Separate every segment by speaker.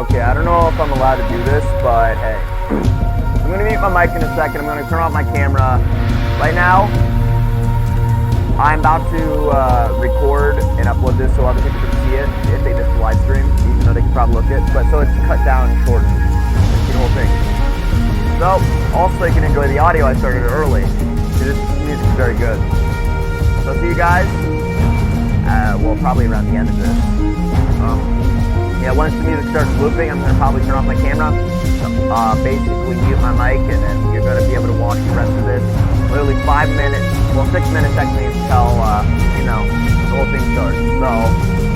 Speaker 1: Okay, I don't know if I'm allowed to do this, but hey. I'm gonna mute my mic in a second. I'm gonna turn off my camera. Right now, I'm about to record and upload this so other people can see it if they missed the live stream, even though they can probably look it. But so it's cut down and shortened, the whole thing. So, also you can enjoy the audio. I started early. This music is very good. So see you guys. Well, probably around the end of this. Yeah, once the music starts looping, I'm gonna probably turn off my camera, basically mute my mic, and then you're gonna be able to watch the rest of this. Literally 5 minutes, well 6 minutes technically until, you know, the whole thing starts. So,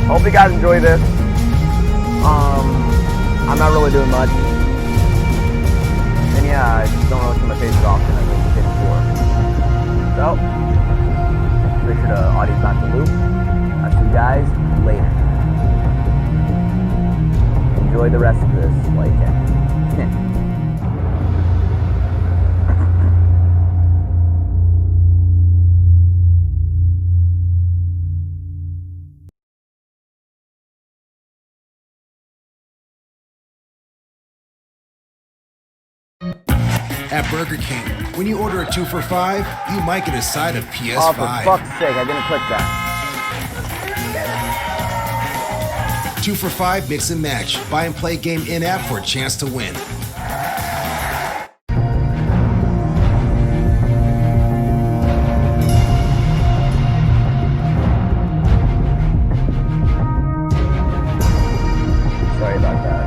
Speaker 1: hope you guys enjoy this. I'm not really doing much. And yeah, I just don't really see my face as often as I did before. So, make sure the audio's not to loop. I'll see you guys later. Enjoy the rest of this while you can.
Speaker 2: At Burger King, when you order a 2 for $5, you might get a side of PS5.
Speaker 1: Oh, for fuck's sake, I didn't click that.
Speaker 2: 2 for $5 mix and match. Buy and play game in-app for a chance to win.
Speaker 1: Sorry about that.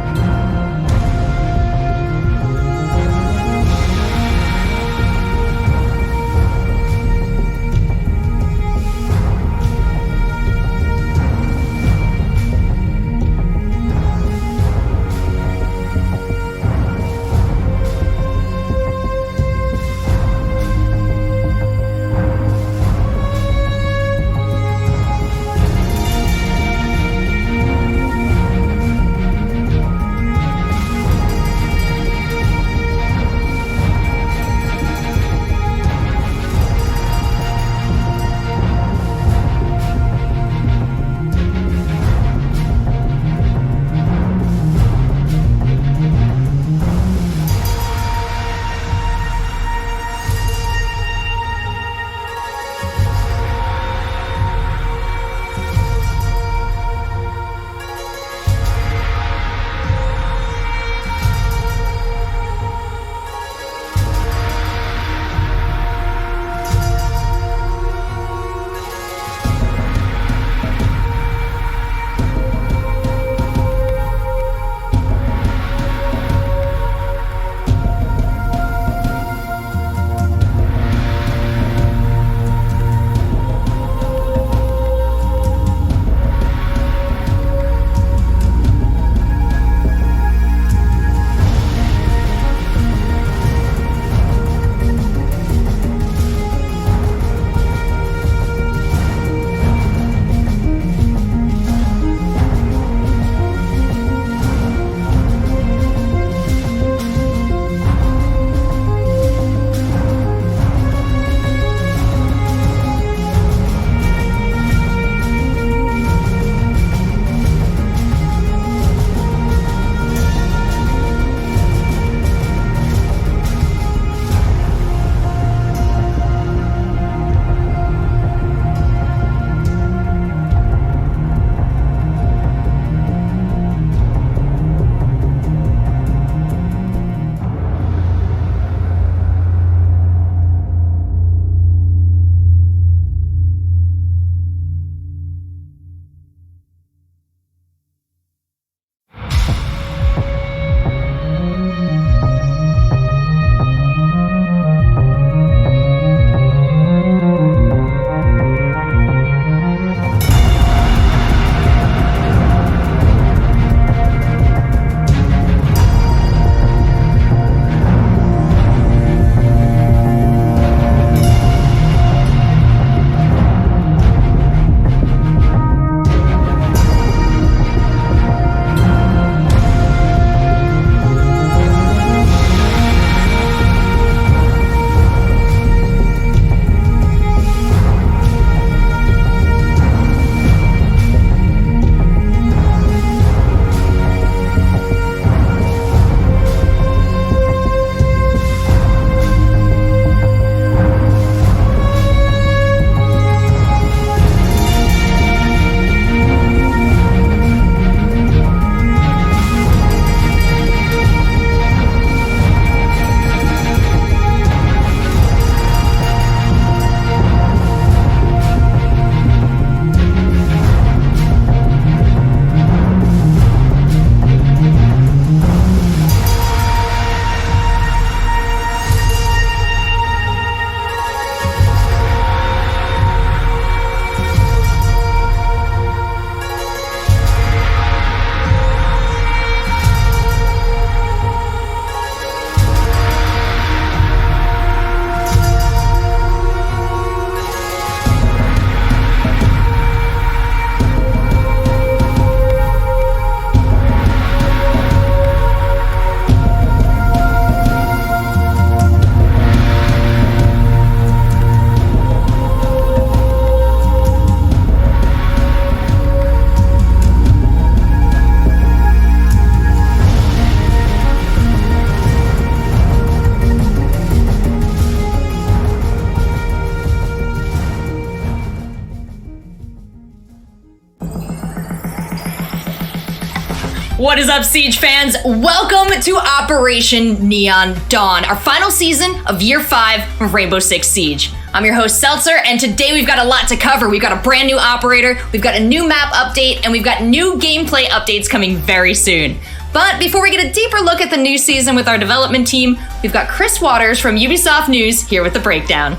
Speaker 3: What is up, Siege fans? Welcome to Operation Neon Dawn, our final season of Year 5 of Rainbow Six Siege. I'm your host, Seltzer, and today we've got a lot to cover. We've got a brand new operator, we've got a new map update, and we've got new gameplay updates coming very soon. But before we get a deeper look at the new season with our development team, we've got Chris Waters from Ubisoft News here with the breakdown.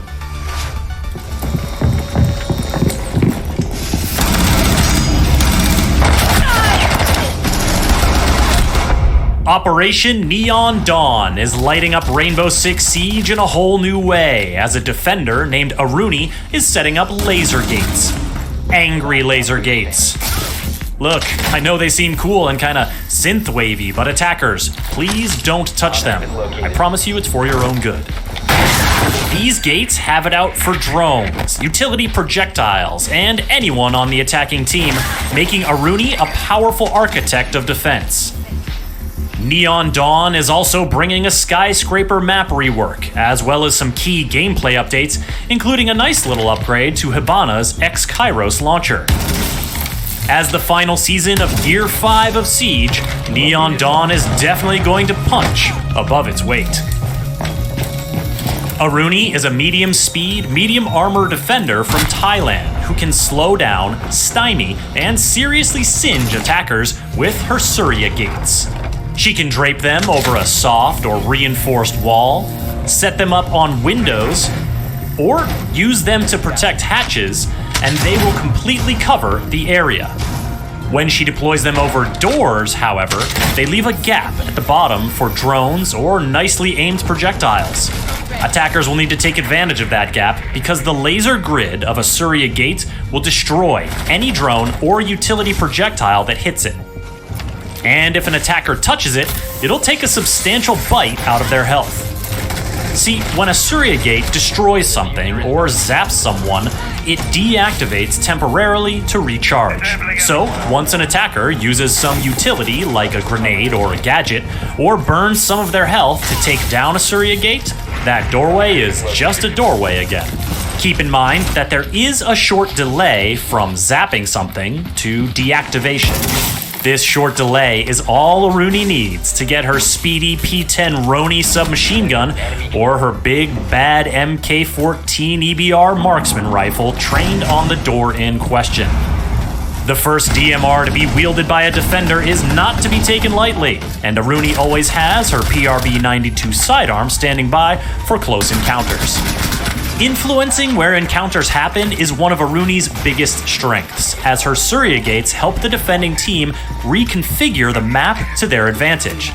Speaker 4: Operation Neon Dawn is lighting up Rainbow Six Siege in a whole new way as a defender named Aruni is setting up laser gates. Angry laser gates. Look, I know they seem cool and kinda synth-wavy, but attackers, please don't touch them. I promise you it's for your own good. These gates have it out for drones, utility projectiles, and anyone on the attacking team, making Aruni a powerful architect of defense. Neon Dawn is also bringing a skyscraper map rework, as well as some key gameplay updates, including a nice little upgrade to Hibbana's X-Kairos launcher. As the final season of Year 5 of Siege, Neon Dawn is definitely going to punch above its weight. Aruni is a medium speed, medium armor defender from Thailand who can slow down, stymie, and seriously singe attackers with her Surya gates. She can drape them over a soft or reinforced wall, set them up on windows, or use them to protect hatches, and they will completely cover the area. When she deploys them over doors, however, they leave a gap at the bottom for drones or nicely aimed projectiles. Attackers will need to take advantage of that gap because the laser grid of a Surya gate will destroy any drone or utility projectile that hits it. And if an attacker touches it, it'll take a substantial bite out of their health. See, when a Surya gate destroys something or zaps someone, it deactivates temporarily to recharge. So, once an attacker uses some utility like a grenade or a gadget, or burns some of their health to take down a Surya gate, that doorway is just a doorway again. Keep in mind that there is a short delay from zapping something to deactivation. This short delay is all Aruni needs to get her speedy P-10 Roni submachine gun or her big bad MK-14 EBR marksman rifle trained on the door in question. The first DMR to be wielded by a defender is not to be taken lightly, and Aruni always has her PRB-92 sidearm standing by for close encounters. Influencing where encounters happen is one of Aruni's biggest strengths, as her Surya gates help the defending team reconfigure the map to their advantage.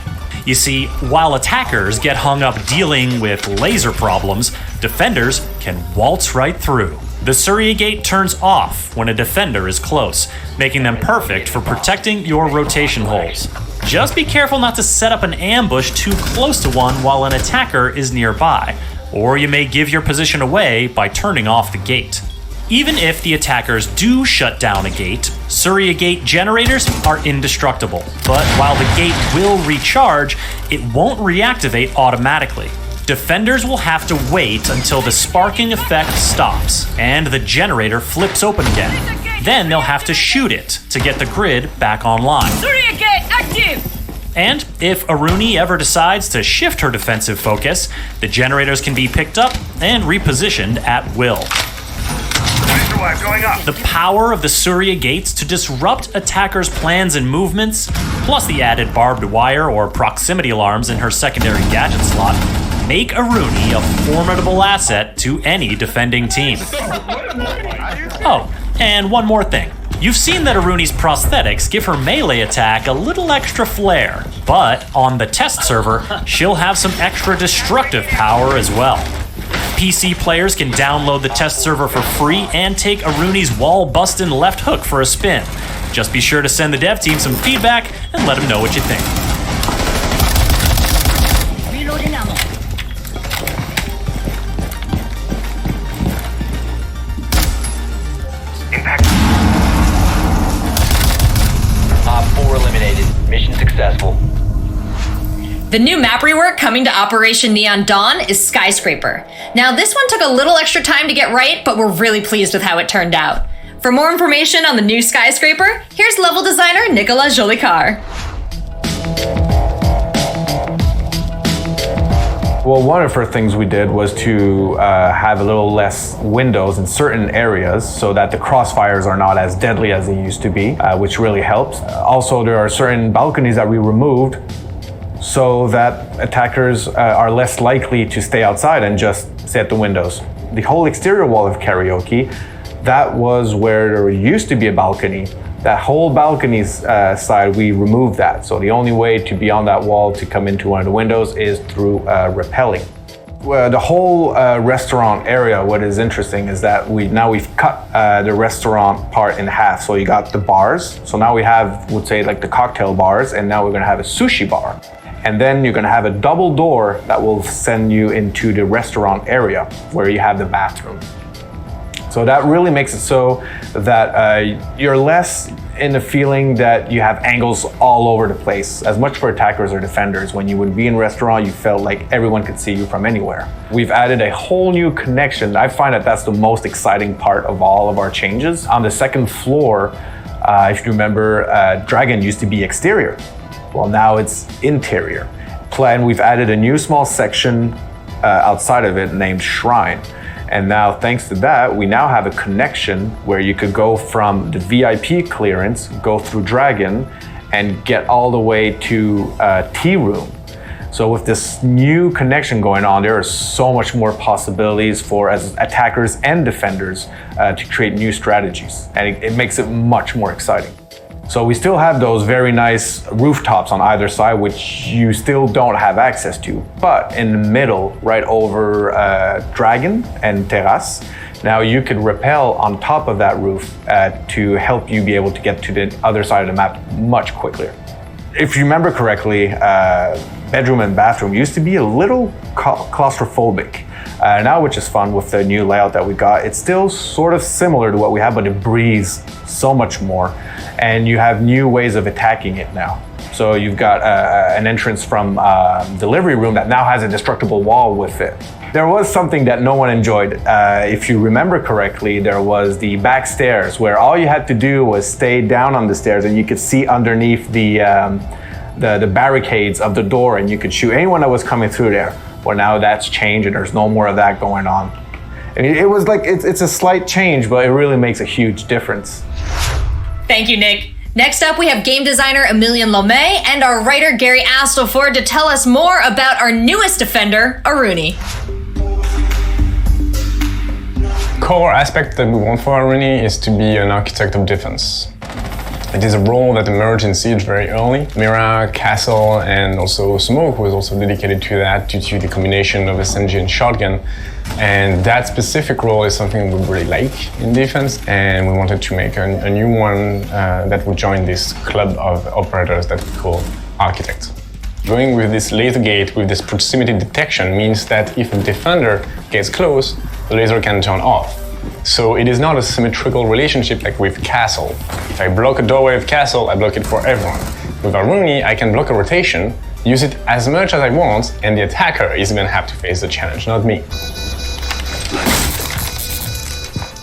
Speaker 4: You see, while attackers get hung up dealing with laser problems, defenders can waltz right through. The Surya gate turns off when a defender is close, making them perfect for protecting your rotation holes. Just be careful not to set up an ambush too close to one while an attacker is nearby, or you may give your position away by turning off the gate. Even if the attackers do shut down a gate, Surya gate generators are indestructible, but while the gate will recharge, it won't reactivate automatically. Defenders will have to wait until the sparking effect stops and the generator flips open again. Then they'll have to shoot it to get the grid back online.
Speaker 3: Surya gate active!
Speaker 4: And if Aruni ever decides to shift her defensive focus, the generators can be picked up and repositioned at will. The power of the Surya gates to disrupt attackers' plans and movements, plus the added barbed wire or proximity alarms in her secondary gadget slot, make Aruni a formidable asset to any defending team. Oh, and one more thing. You've seen that Aruni's prosthetics give her melee attack a little extra flair, but on the test server, she'll have some extra destructive power as well. PC players can download the test server for free and take Aruni's wall-bustin' left hook for a spin. Just be sure to send the dev team some feedback and let them know what you think.
Speaker 3: Reloading ammo.
Speaker 5: Op 4 eliminated. Mission successful.
Speaker 3: The new map rework coming to Operation Neon Dawn is Skyscraper. Now, this one took a little extra time to get right, but we're really pleased with how it turned out. For more information on the new Skyscraper, here's level designer Nicolas Jolicoeur.
Speaker 6: Well, one of the first things we did was to have a little less windows in certain areas so that the crossfires are not as deadly as they used to be, which really helps. Also, there are certain balconies that we removed so that attackers are less likely to stay outside and just stay at the windows. The whole exterior wall of Karaoke, that was where there used to be a balcony. That whole balcony's side, we removed that. So the only way to be on that wall to come into one of the windows is through rappelling. The whole restaurant area, what is interesting is that we've cut the restaurant part in half. So you got the bars. So now we have, would say like the cocktail bars, and now we're gonna have a sushi bar. And then you're gonna have a double door that will send you into the restaurant area where you have the bathroom. So that really makes it so that you're less in the feeling that you have angles all over the place, as much for attackers or defenders. When you would be in a restaurant, you felt like everyone could see you from anywhere. We've added a whole new connection. I find that that's the most exciting part of all of our changes. On the second floor, if you remember, Dragon used to be exterior. Well, now it's interior. And we've added a new small section outside of it named Shrine. And now, thanks to that, we now have a connection where you could go from the VIP clearance, go through Dragon, and get all the way to Tea Room. So with this new connection going on, there are so much more possibilities for as attackers and defenders to create new strategies. And it makes it much more exciting. So we still have those very nice rooftops on either side, which you still don't have access to. But in the middle, right over Dragon and Terrace, now you could rappel on top of that roof to help you be able to get to the other side of the map much quicker. If you remember correctly, bedroom and bathroom used to be a little claustrophobic. Now, which is fun with the new layout that we got, it's still sort of similar to what we have, but it breathes so much more. And you have new ways of attacking it now. So you've got an entrance from delivery room that now has a destructible wall with it. There was something that no one enjoyed. If you remember correctly, there was the back stairs where all you had to do was stay down on the stairs and you could see underneath the barricades of the door and you could shoot anyone that was coming through there. Well, now that's changed and there's no more of that going on. And it was like, it's a slight change, but it really makes a huge difference.
Speaker 3: Thank you, Nick. Next up, we have game designer Emilian Lemay and our writer Gary Astleford to tell us more about our newest defender, Aruni.
Speaker 7: Core aspect that we want for Aruni is to be an architect of defense. It is a role that emerged in Siege very early. Mira, Castle, and also Smoke was also dedicated to that due to the combination of SMG and shotgun. And that specific role is something we really like in defense, and we wanted to make a new one that would join this club of operators that we call architects. Going with this laser gate, with this proximity detection, means that if a defender gets close, the laser can turn off. So it is not a symmetrical relationship like with Castle. If I block a doorway with Castle, I block it for everyone. With Aruni, I can block a rotation, use it as much as I want, and the attacker is going to have to face the challenge, not me.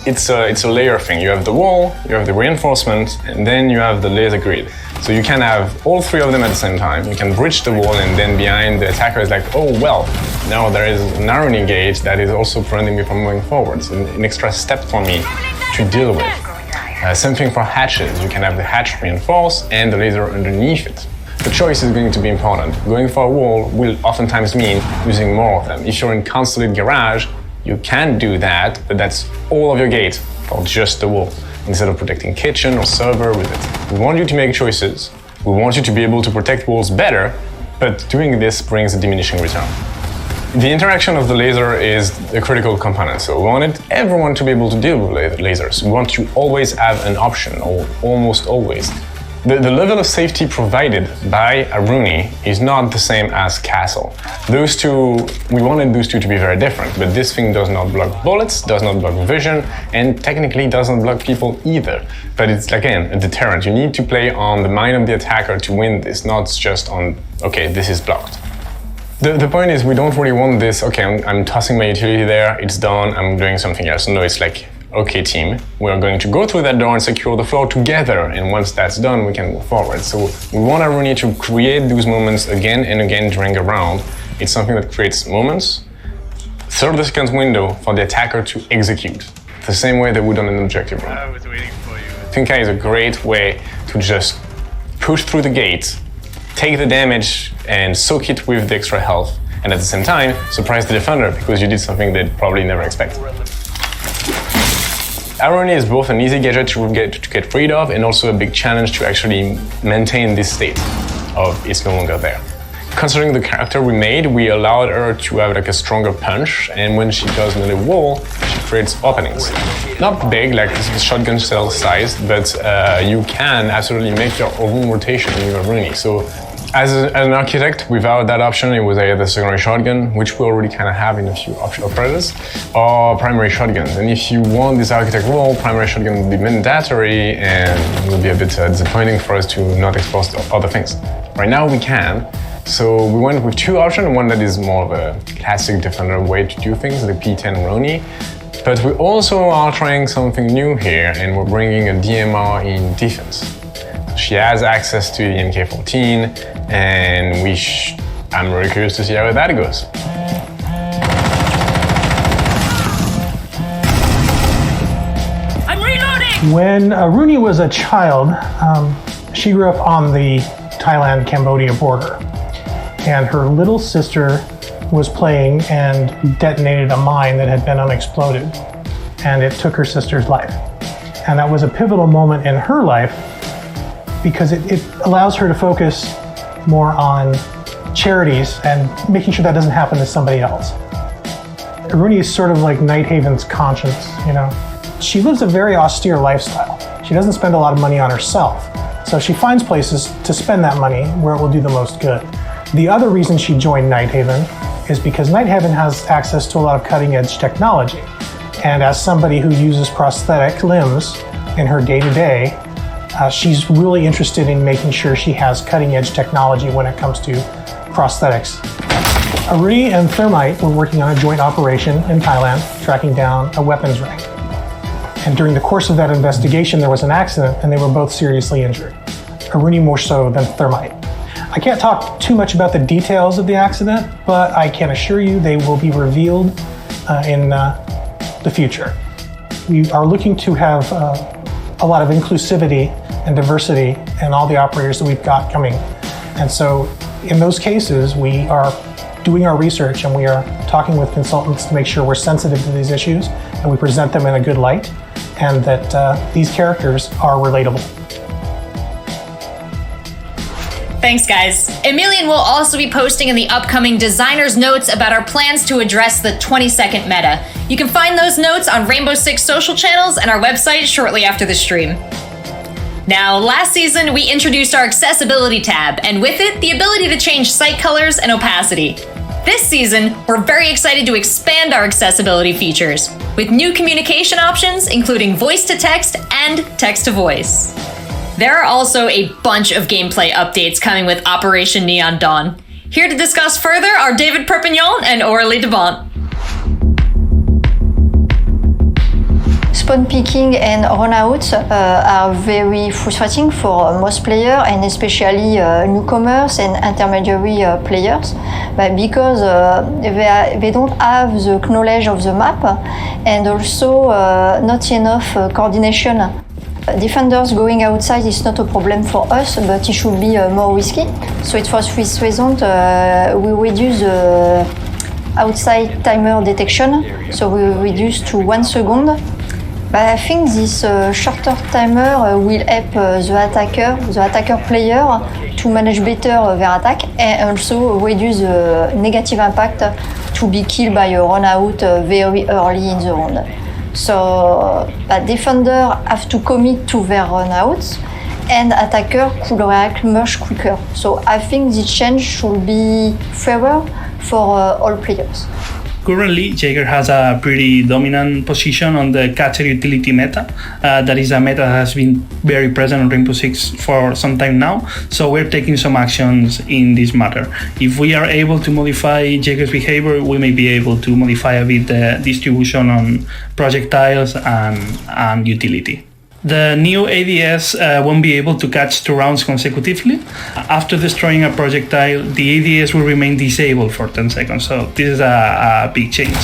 Speaker 7: It's a layer thing. You have the wall, you have the reinforcement, and then you have the laser grid. So you can have all three of them at the same time. You can breach the wall, and then behind the attacker is like, oh well, now there is an Aruni gate that is also preventing me from moving forward. So an extra step for me to deal with. Same thing for hatches. You can have the hatch reinforced and the laser underneath it. The choice is going to be important. Going for a wall will oftentimes mean using more of them. If you're in consolid garage, you can do that, but that's all of your gate for just the wall, instead of protecting kitchen or server with it. We want you to make choices. We want you to be able to protect walls better, but doing this brings a diminishing return. The interaction of the laser is a critical component, so we wanted everyone to be able to deal with lasers. We want to always have an option, or almost always. The level of safety provided by Aruni is not the same as Castle. Those two, we wanted those two to be very different, but this thing does not block bullets, does not block vision, and technically doesn't block people either. But it's, again, a deterrent. You need to play on the mind of the attacker to win this, not just on, okay, this is blocked. The point is, we don't really want this, okay, I'm tossing my utility there, it's done, I'm doing something else. No, it's like, okay team, we're going to go through that door and secure the floor together, and once that's done, we can move forward. So we want Aruni to create those moments again and again during a round. It's something that creates moments, 30 seconds window for the attacker to execute, the same way they would on an objective round.
Speaker 8: I was waiting for you.
Speaker 7: Techonka is a great way to just push through the gate, take the damage and soak it with the extra health, and at the same time, surprise the defender because you did something they'd probably never expect. Aruni is both an easy gadget to get rid of and also a big challenge to actually maintain this state of it's no longer there. Considering the character we made, we allowed her to have like a stronger punch, and when she does melee wall, she creates openings. Not big, like shotgun shell size, but you can absolutely make your own rotation in your Aruni. So as an architect, without that option, it was either secondary shotgun, which we already kind of have in a few operators, or primary shotgun. And if you want this architect role, primary shotgun would be mandatory, and it would be a bit disappointing for us to not expose other things. Right now we can. So we went with two options, one that is more of a classic defender way to do things, the P10 Roni. But we also are trying something new here, and we're bringing a DMR in defense. She has access to the MK14, and I'm really curious to see how that goes.
Speaker 3: I'm reloading!
Speaker 9: When Aruni was a child, she grew up on the Thailand-Cambodia border. And her little sister was playing and detonated a mine that had been unexploded. And it took her sister's life. And that was a pivotal moment in her life because it allows her to focus more on charities and making sure that doesn't happen to somebody else. Aruni is sort of like Nighthaven's conscience, you know? She lives a very austere lifestyle. She doesn't spend a lot of money on herself. So she finds places to spend that money where it will do the most good. The other reason she joined Nighthaven is because Nighthaven has access to a lot of cutting-edge technology. And as somebody who uses prosthetic limbs in her day-to-day, she's really interested in making sure she has cutting-edge technology when it comes to prosthetics. Aruni and Thermite were working on a joint operation in Thailand, tracking down a weapons ring. And during the course of that investigation, there was an accident and they were both seriously injured. Aruni more so than Thermite. I can't talk too much about the details of the accident, but I can assure you they will be revealed in the future. We are looking to have a lot of inclusivity and diversity in all the operators that we've got coming. And so in those cases, we are doing our research and we are talking with consultants to make sure we're sensitive to these issues and we present them in a good light and that these characters are relatable.
Speaker 3: Thanks, guys. Emilian will also be posting in the upcoming designer's notes about our plans to address the 20-second meta. You can find those notes on Rainbow Six social channels and our website shortly after the stream. Now, last season, we introduced our accessibility tab, and with it, the ability to change site colors and opacity. This season, we're very excited to expand our accessibility features with new communication options, including voice-to-text and text-to-voice. There are also a bunch of gameplay updates coming with Operation Neon Dawn. Here to discuss further are David Perpignan and Aurélie Devant.
Speaker 10: Spawn picking and runouts are very frustrating for most players and especially newcomers and intermediary players, but because they don't have the knowledge of the map and also not enough coordination. Defenders going outside is not a problem for us, but it should be more risky. So it's for this reason we reduce the outside timer detection. So we reduce to 1 second. But I think this shorter timer will help the attacker player to manage better their attack and also reduce the negative impact to be killed by a runout very early in the round. So defender have to commit to their runouts and attacker could react much quicker. So I think this change should be fairer for all players.
Speaker 8: Currently, Jager has a pretty dominant position on the gaget utility meta. That is a meta that has been very present on Rainbow Six for some time now, so we're taking some actions in this matter. If we are able to modify Jager's behavior, we may be able to modify a bit the distribution on projectiles and utility. The new ADS won't be able to catch 2 rounds consecutively. After destroying a projectile, the ADS will remain disabled for 10 seconds, so this is a big change.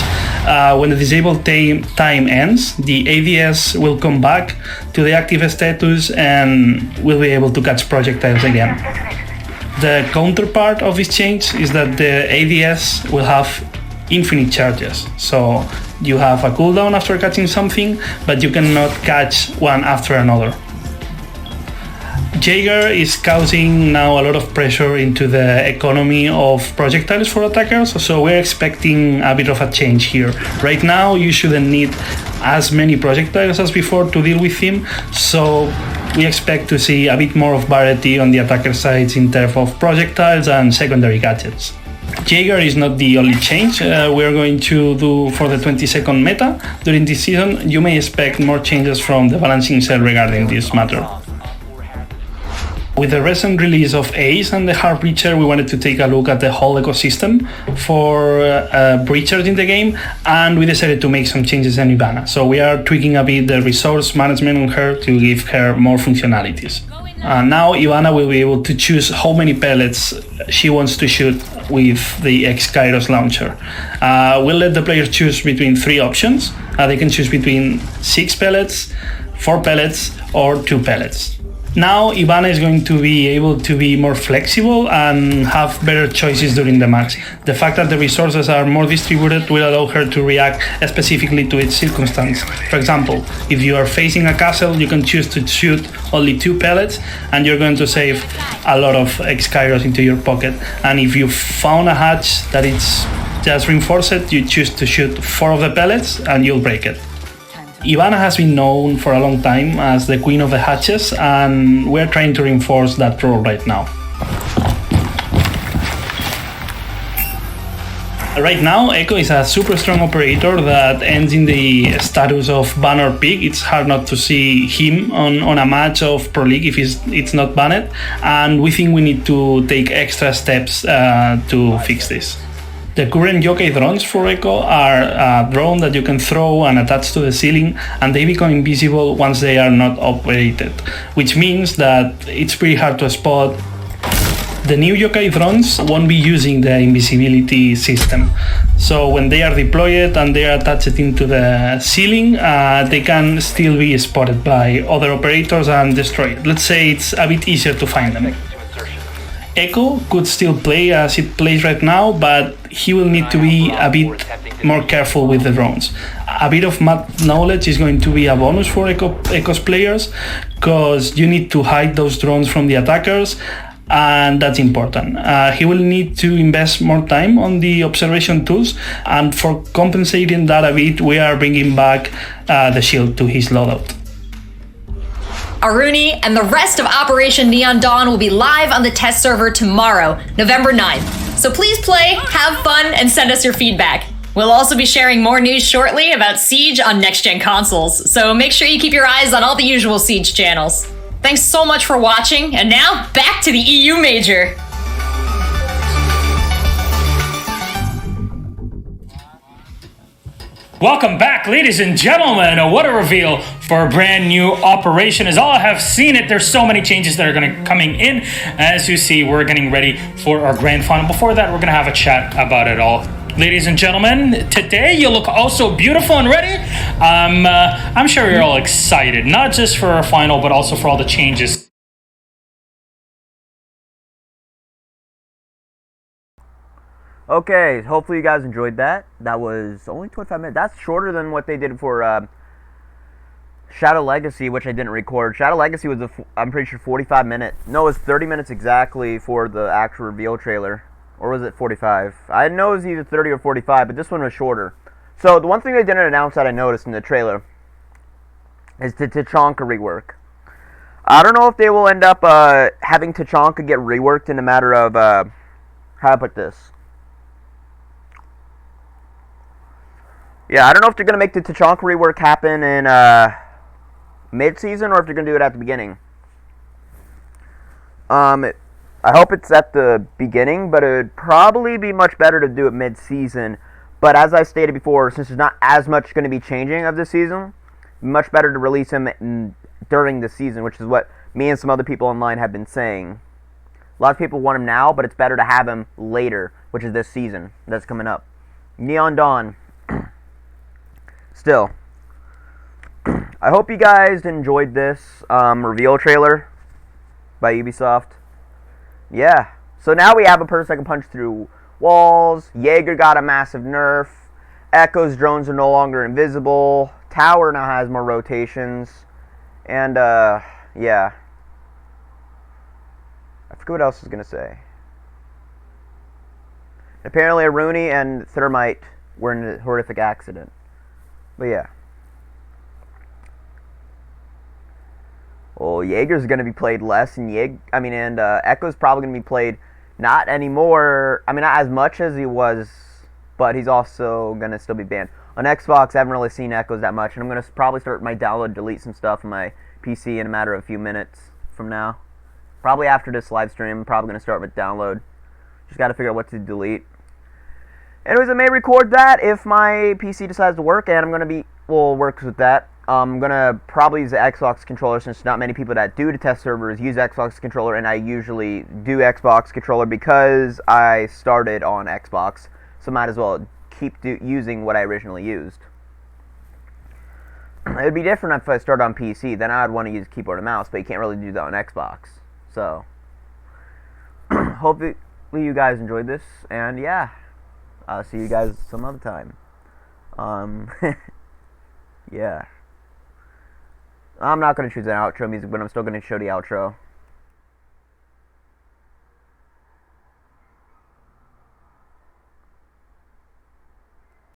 Speaker 8: When the disabled time ends, the ADS will come back to the active status and will be able to catch projectiles again. The counterpart of this change is that the ADS will have infinite charges, so you have a cooldown after catching something, but you cannot catch one after another. Jager is causing now a lot of pressure into the economy of projectiles for attackers, so we're expecting a bit of a change here. Right now, you shouldn't need as many projectiles as before to deal with him, so we expect to see a bit more of variety on the attacker sides in terms of projectiles and secondary gadgets. Jager is not the only change we're going to do for the 20-second meta. During this season, you may expect more changes from the balancing cell regarding this matter. With the recent release of Ace and the Hard Breacher, we wanted to take a look at the whole ecosystem for breachers in the game, and we decided to make some changes in Hibbana. So we are tweaking a bit the resource management on her to give her more functionalities. Now Hibbana will be able to choose how many pellets she wants to shoot with the X-Kairos launcher. We'll let the player choose between 3 options. They can choose between 6 pellets, 4 pellets, or 2 pellets. Now Hibbana is going to be able to be more flexible and have better choices during the match. The fact that the resources are more distributed will allow her to react specifically to its circumstance. For example, if you are facing a castle, you can choose to shoot only 2 pellets and you're going to save a lot of X-Kairos into your pocket. And if you found a hatch that it's just reinforced, you choose to shoot 4 of the pellets and you'll break it. Hibbana has been known for a long time as the queen of the hatches, and we're trying to reinforce that role right now. Right now, Echo is a super strong operator that ends in the status of ban or pick. It's hard not to see him on a match of Pro League if it's not banned, and we think we need to take extra steps to fix this. The current yokai drones for Echo are a drone that you can throw and attach to the ceiling, and they become invisible once they are not operated, which means that it's pretty hard to spot. The new yokai drones won't be using the invisibility system, so when they are deployed and they are attached into the ceiling, they can still be spotted by other operators and destroyed. Let's say it's a bit easier to find them. Echo could still play as it plays right now, but he will need to be a bit more careful with the drones. A bit of map knowledge is going to be a bonus for Echo's players, because you need to hide those drones from the attackers, and that's important. He will need to invest more time on the observation tools, and for compensating that a bit, we are bringing back the shield to his loadout.
Speaker 3: Aruni and the rest of Operation Neon Dawn will be live on the test server tomorrow, November 9th. So please play, have fun, and send us your feedback. We'll also be sharing more news shortly about Siege on next-gen consoles, so make sure you keep your eyes on all the usual Siege channels. Thanks so much for watching, and now back to the EU Major.
Speaker 11: Welcome back, ladies and gentlemen. What a reveal for a brand new operation. As all have seen it, there's so many changes that are coming in. As you see, we're getting ready for our grand final. Before that, we're going to have a chat about it all. Ladies and gentlemen, today you look also beautiful and ready. I'm sure you're all excited, not just for our final, but also for all the changes.
Speaker 1: Okay, hopefully you guys enjoyed that. That was only 25 minutes. That's shorter than what they did for Shadow Legacy, which I didn't record. Shadow Legacy was, I'm pretty sure, 45 minutes. No, it was 30 minutes exactly for the actual reveal trailer. Or was it 45? I know it was either 30 or 45, but this one was shorter. So, the one thing they didn't announce that I noticed in the trailer is the Techonka rework. I don't know if they will end up having Techonka get reworked in a matter of, how to put this. Yeah, I don't know if they're going to make the Techonka rework happen in mid-season or if they're going to do it at the beginning. I hope it's at the beginning, but it would probably be much better to do it mid-season. But as I stated before, since there's not as much going to be changing of this season, much better to release him during the season, which is what me and some other people online have been saying. A lot of people want him now, but it's better to have him later, which is this season that's coming up. Neon Dawn. Still, I hope you guys enjoyed this reveal trailer by Ubisoft. Yeah, so now we have a person that can punch through walls. Jager got a massive nerf. Echo's drones are no longer invisible. Tower now has more rotations. And, yeah. I forget what else I was going to say. Apparently Aruni and Thermite were in a horrific accident. But yeah. Well, Jaeger's going to be played less, and Echo's probably going to be played not anymore. I mean, not as much as he was, but he's also going to still be banned. On Xbox, I haven't really seen Echoes that much, and I'm going to probably start my download, delete some stuff on my PC in a matter of a few minutes from now. Probably after this live stream, I'm probably going to start with download. Just got to figure out what to delete. Anyways, I may record that if my PC decides to work, and I'm going to be, well, works with that. I'm going to probably use the Xbox controller since not many people that do the test servers use Xbox controller, and I usually do Xbox controller because I started on Xbox, so might as well keep using what I originally used. It would be different if I started on PC, then I'd want to use keyboard and mouse, but you can't really do that on Xbox. So, hopefully you guys enjoyed this, and yeah, I'll see you guys some other time. Yeah. I'm not going to choose an outro music, but I'm still going to show the outro.